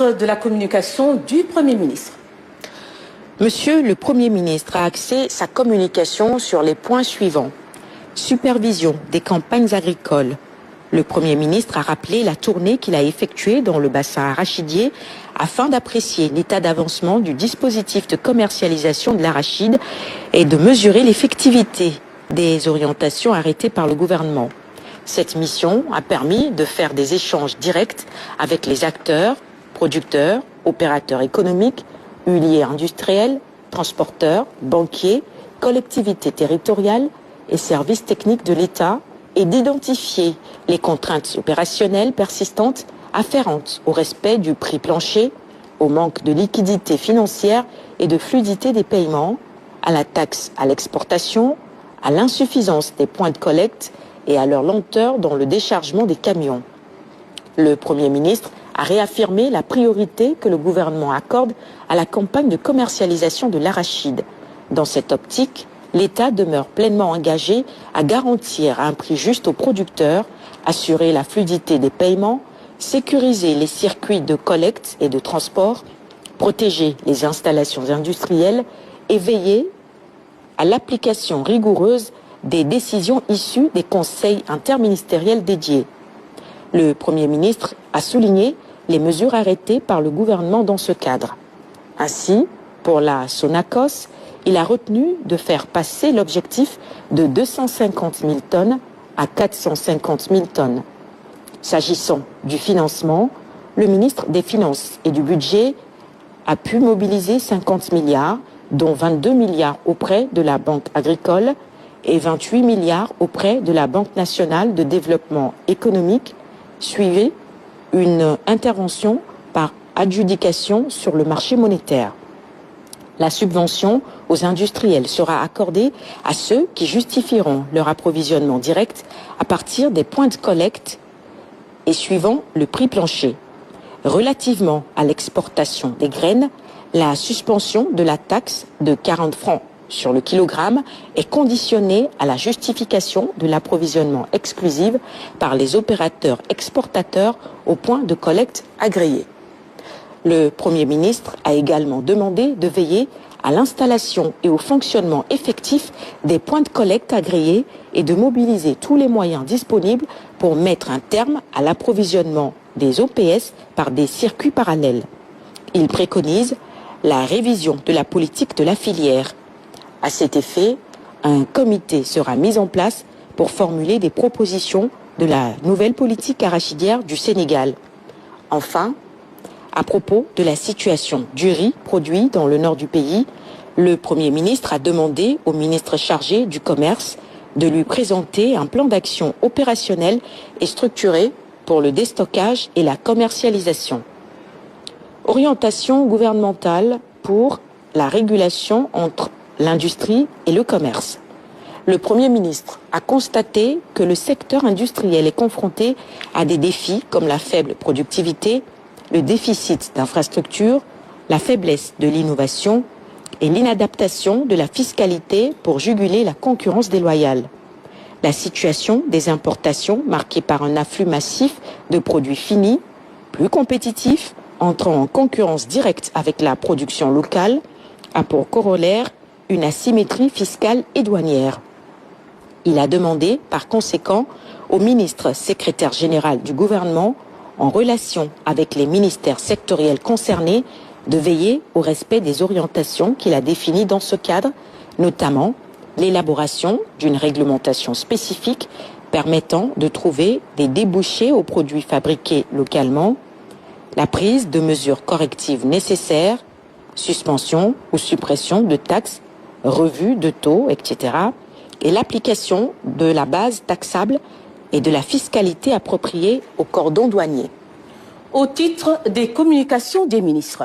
De la communication du Premier ministre. Monsieur le Premier ministre a axé sa communication sur les points suivants. Supervision des campagnes agricoles. Le Premier ministre a rappelé la tournée qu'il a effectuée dans le bassin arachidier afin d'apprécier l'état d'avancement du dispositif de commercialisation de l'arachide et de mesurer l'effectivité des orientations arrêtées par le gouvernement. Cette mission a permis de faire des échanges directs avec les acteurs, producteurs, opérateurs économiques, huiliers industriels, transporteurs, banquiers, collectivités territoriales et services techniques de l'État et d'identifier les contraintes opérationnelles persistantes afférentes au respect du prix plancher, au manque de liquidité financière et de fluidité des paiements, à la taxe à l'exportation, à l'insuffisance des points de collecte et à leur lenteur dans le déchargement des camions. Le Premier ministre a réaffirmé la priorité que le gouvernement accorde à la campagne de commercialisation de l'arachide. Dans cette optique, l'État demeure pleinement engagé à garantir un prix juste aux producteurs, assurer la fluidité des paiements, sécuriser les circuits de collecte et de transport, protéger les installations industrielles et veiller à l'application rigoureuse des décisions issues des conseils interministériels dédiés. Le Premier ministre a souligné les mesures arrêtées par le gouvernement dans ce cadre. Ainsi, pour la Sonacos, il a retenu de faire passer l'objectif de 250 000 tonnes à 450 000 tonnes. S'agissant du financement, le ministre des Finances et du Budget a pu mobiliser 50 milliards, dont 22 milliards auprès de la Banque agricole et 28 milliards auprès de la Banque nationale de développement économique, suivie une intervention par adjudication sur le marché monétaire. La subvention aux industriels sera accordée à ceux qui justifieront leur approvisionnement direct à partir des points de collecte et suivant le prix plancher. Relativement à l'exportation des graines, la suspension de la taxe de 40 francs sur le kilogramme est conditionnée à la justification de l'approvisionnement exclusif par les opérateurs exportateurs aux points de collecte agréés. Le Premier ministre a également demandé de veiller à l'installation et au fonctionnement effectif des points de collecte agréés et de mobiliser tous les moyens disponibles pour mettre un terme à l'approvisionnement des OPS par des circuits parallèles. Il préconise la révision de la politique de la filière. À cet effet, un comité sera mis en place pour formuler des propositions de la nouvelle politique arachidière du Sénégal. Enfin, à propos de la situation du riz produit dans le nord du pays, le Premier ministre a demandé au ministre chargé du Commerce de lui présenter un plan d'action opérationnel et structuré pour le déstockage et la commercialisation. Orientation gouvernementale pour la régulation entre l'industrie et le commerce. Le Premier ministre a constaté que le secteur industriel est confronté à des défis comme la faible productivité, le déficit d'infrastructures, la faiblesse de l'innovation et l'inadaptation de la fiscalité pour juguler la concurrence déloyale. La situation des importations, marquée par un afflux massif de produits finis, plus compétitifs, entrant en concurrence directe avec la production locale, a pour corollaire une asymétrie fiscale et douanière. Il a demandé, par conséquent, au ministre secrétaire général du gouvernement, en relation avec les ministères sectoriels concernés, de veiller au respect des orientations qu'il a définies dans ce cadre, notamment l'élaboration d'une réglementation spécifique permettant de trouver des débouchés aux produits fabriqués localement, la prise de mesures correctives nécessaires, suspension ou suppression de taxes, revue de taux, etc., et l'application de la base taxable et de la fiscalité appropriée au cordon douanier. Au titre des communications des ministres.